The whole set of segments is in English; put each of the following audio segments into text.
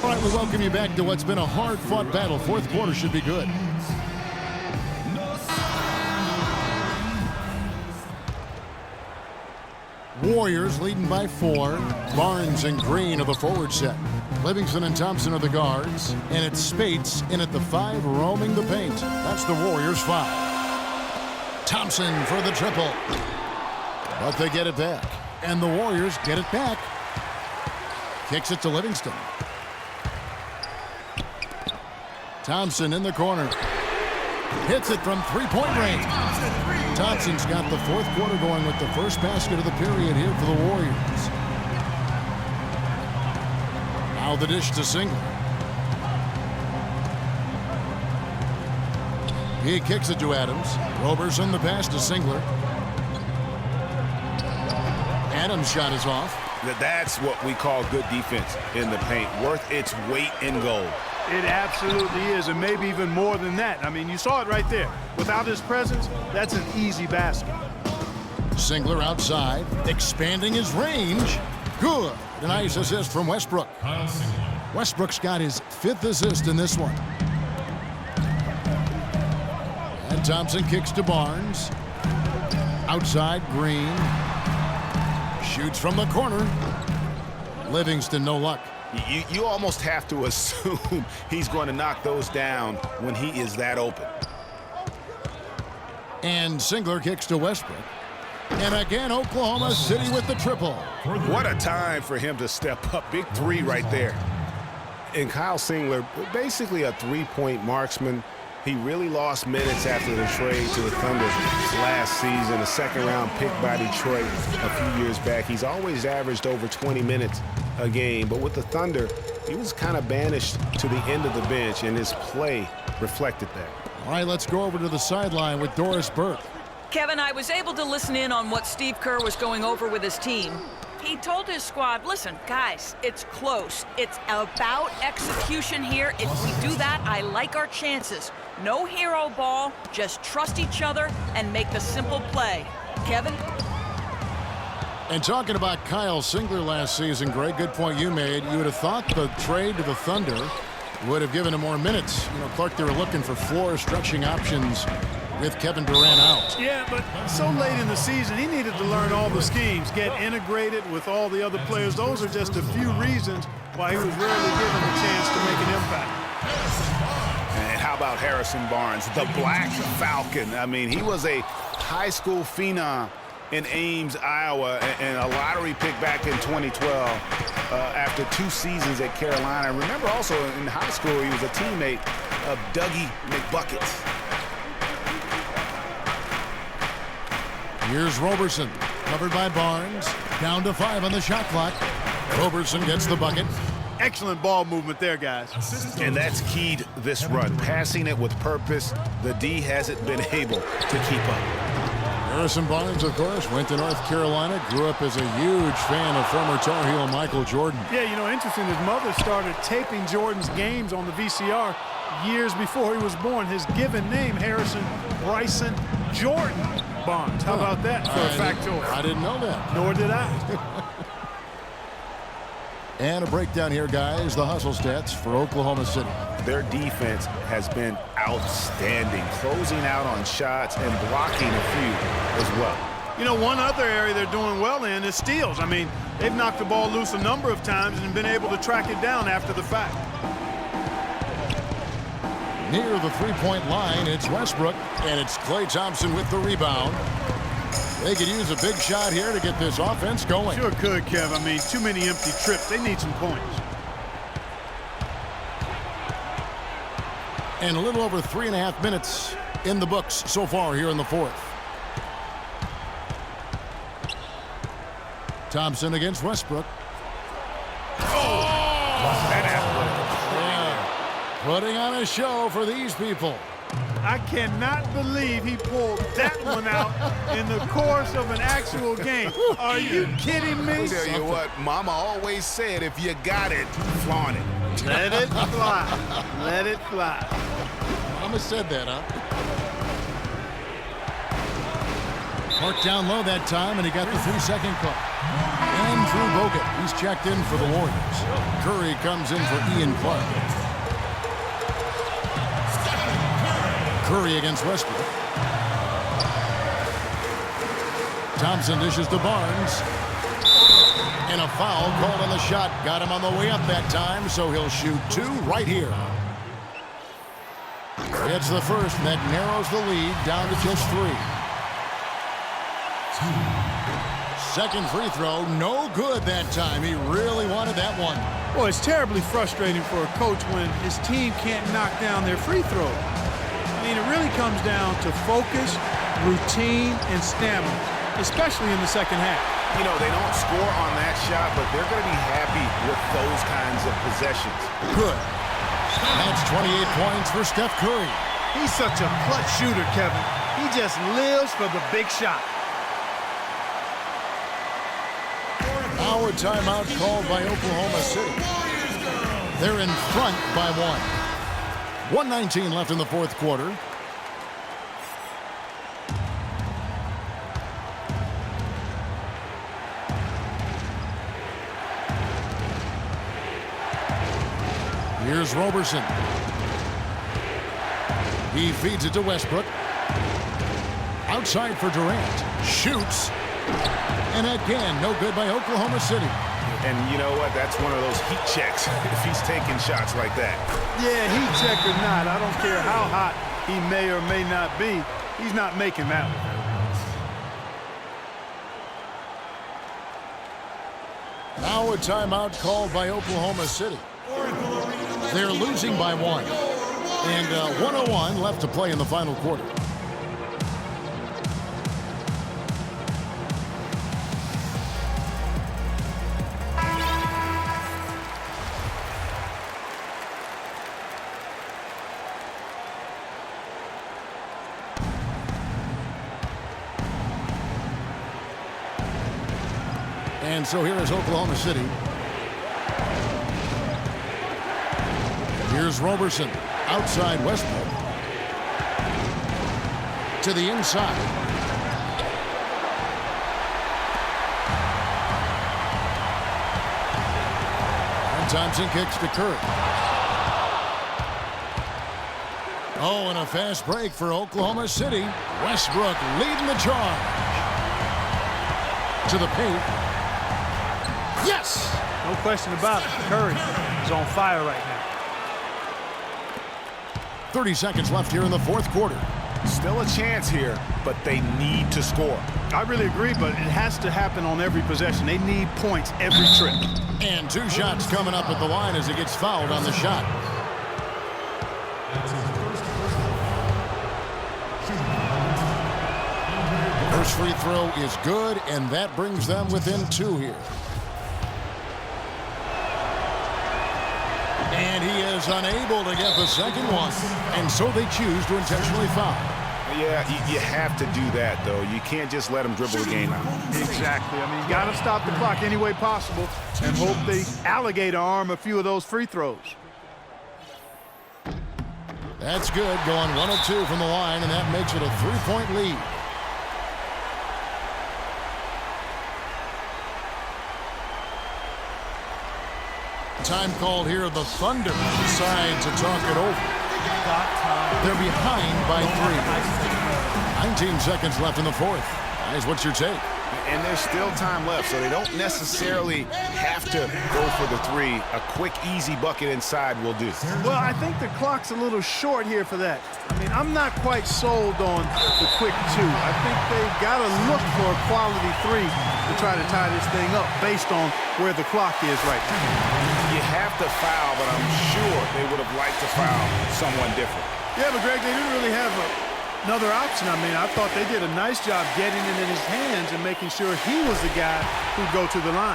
All right, we welcome you back to what's been a hard-fought battle. Fourth quarter should be good. Warriors leading by 4. Barnes and Green are the forward set. Livingston and Thompson are the guards. And it's Spates in at the 5, roaming the paint. That's the Warriors' 5. Thompson for the triple. But they get it back. And the Warriors get it back. Kicks it to Livingston. Thompson in the corner. Hits it from three-point range. Thompson's got the fourth quarter going with the first basket of the period here for the Warriors. Now the dish to Singler. He kicks it to Adams. Roberson the pass to Singler. Adams' shot is off. That's what we call good defense in the paint. Worth its weight in gold. It absolutely is, and maybe even more than that. I mean, you saw it right there. Without his presence, that's an easy basket. Singler outside, expanding his range. Good. A nice assist from Westbrook. Westbrook's got his 5th assist in this one. And Thompson kicks to Barnes. Outside, Green. Shoots from the corner. Livingston, no luck. You almost have to assume he's going to knock those down when he is that open. And Singler kicks to Westbrook. And again, Oklahoma City with the triple. What a time for him to step up. Big 3 right there. And Kyle Singler, basically a 3-point marksman. He really lost minutes after the trade to the Thunder last season, a second-round pick by Detroit a few years back. He's always averaged over 20 minutes a game, but with the Thunder, he was kind of banished to the end of the bench, and his play reflected that. All right, let's go over to the sideline with Doris Burke. Kevin, I was able to listen in on what Steve Kerr was going over with his team. He told his squad, listen, guys, it's close. It's about execution here. If we do that, I like our chances. No hero ball, just trust each other and make the simple play. Kevin? And talking about Kyle Singler last season, Greg, good point you made. You would have thought the trade to the Thunder would have given him more minutes. You know, Clark, they were looking for floor stretching options with Kevin Durant out. Yeah, but so late in the season, he needed to learn all the schemes, get integrated with all the other players. Those are just a few reasons why he was rarely given a chance to make an impact. And how about Harrison Barnes, the Black Falcon? I mean, he was a high school phenom in Ames, Iowa, and a lottery pick back in 2012 after 2 seasons at Carolina. Remember also in high school, he was a teammate of Dougie McBuckets. Here's Roberson, covered by Barnes. Down to 5 on the shot clock. Roberson gets the bucket. Excellent ball movement there, guys. And that's keyed this run. Passing it with purpose. The D hasn't been able to keep up. Harrison Barnes, of course, went to North Carolina, grew up as a huge fan of former Tar Heel Michael Jordan. Yeah, you know, interesting, his mother started taping Jordan's games on the VCR years before he was born. His given name, Harrison Bryson Jordan Barnes. How about that for a factoid? I didn't know that. Nor did I. And a breakdown here, guys. The hustle stats for Oklahoma City. Their defense has been outstanding, closing out on shots and blocking a few as well. You know, one other area they're doing well in is steals. I mean, they've knocked the ball loose a number of times and been able to track it down after the fact. Near the three-point line, it's Westbrook, and it's Klay Thompson with the rebound. They could use a big shot here to get this offense going. Sure could, Kev. I mean, too many empty trips. They need some points. And a little over 3.5 minutes in the books so far here in the fourth. Thompson against Westbrook. Putting on a show for these people. I cannot believe he pulled that one out in the course of an actual game. Are you kidding me? I'll tell you what, Mama always said, if you got it, flaunt it. Let it fly. Let it fly. Mama said that, huh? Marked down low that time, and he got the 3-second call. Andrew Bogut, he's checked in for the Warriors. Curry comes in for Ian Clark. Curry against Westbrook. Thompson dishes to Barnes. And a foul called on the shot. Got him on the way up that time, so he'll shoot 2 right here. It's the first, and that narrows the lead down to just 3. Second free throw, no good that time. He really wanted that one. Well, it's terribly frustrating for a coach when his team can't knock down their free throws. I mean, it really comes down to focus, routine, and stamina, especially in the second half. You know, they don't score on that shot, but they're going to be happy with those kinds of possessions. Good. That's 28 points for Steph Curry. He's such a clutch shooter, Kevin. He just lives for the big shot. Now a timeout called by Oklahoma City. They're in front by 1. 1:19 left in the fourth quarter. Here's Roberson. He feeds it to Westbrook. Outside for Durant. Shoots. And again, no good by Oklahoma City. And you know what? That's one of those heat checks if he's taking shots like that. Yeah, heat check or not, I don't care how hot he may or may not be. He's not making that one. Now a timeout called by Oklahoma City. They're losing by 1. And 1:01 left to play in the final quarter. And so here is Oklahoma City. Here's Roberson. Outside Westbrook. To the inside. And Thompson kicks to Curry. Oh, and a fast break for Oklahoma City. Westbrook leading the charge. To the paint. Yes! No question about it. Curry is on fire right now. 30 seconds left here in the fourth quarter. Still a chance here, but they need to score. I really agree, but it has to happen on every possession. They need points every trip. And 2 shots coming up at the line as he gets fouled on the shot. First free throw is good, and that brings them within 2 here. And he is unable to get the second one. And so they choose to intentionally foul. Yeah, you have to do that, though. You can't just let him dribble the game out. Exactly. I mean, you got to stop the clock any way possible and hope they alligator arm a few of those free throws. That's good, going 1 of 2 from the line, and that makes it a 3-point lead. Time called here. The Thunder decide to talk it over. They're behind by 3. 19 seconds left in the fourth. Guys, what's your take? And there's still time left, so they don't necessarily have to go for the 3. A quick, easy bucket inside will do. Well, I think the clock's a little short here for that. I mean, I'm not quite sold on the quick 2. I think they've got to look for a quality 3 to try to tie this thing up based on where the clock is right now. You have to foul, but I'm sure they would have liked to foul someone different. Yeah, but Greg, they didn't really have another option. I mean, I thought they did a nice job getting it in his hands and making sure he was the guy who'd go to the line.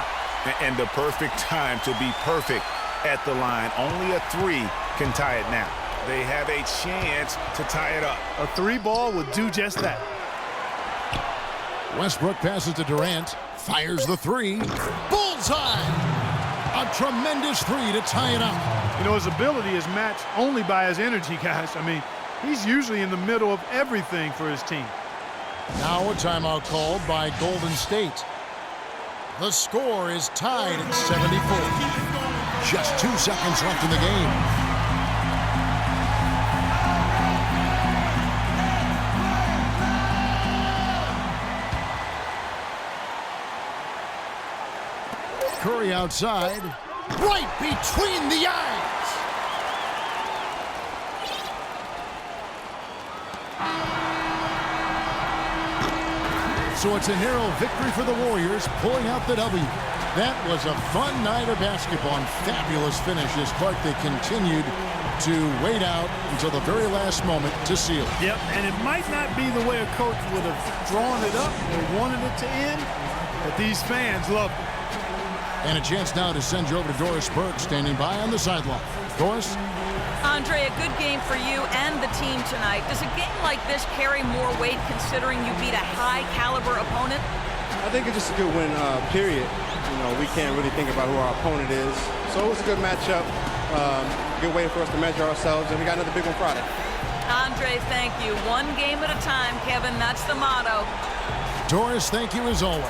And the perfect time to be perfect at the line. Only a 3 can tie it now. They have a chance to tie it up. A 3 ball would do just that. Westbrook passes to Durant. Fires the 3. Bullseye! A tremendous 3 to tie it up. You know, his ability is matched only by his energy, guys. I mean, he's usually in the middle of everything for his team. Now a timeout called by Golden State. The score is tied at 74. Just 2 seconds left in the game. Curry outside. Right between the eyes. So it's a narrow victory for the Warriors, pulling out the W. That was a fun night of basketball and fabulous finish as Clark, they continued to wait out until the very last moment to seal it. Yep, and it might not be the way a coach would have drawn it up or wanted it to end, but these fans loved it. And a chance now to send you over to Doris Burke, standing by on the sideline. Doris? Andre, a good game for you and the team tonight. Does a game like this carry more weight considering you beat a high-caliber opponent? I think it's just a good win, period. You know, we can't really think about who our opponent is. So it was a good matchup, good way for us to measure ourselves, and we got another big one Friday. Andre, thank you. One game at a time, Kevin. That's the motto. Doris, thank you as always.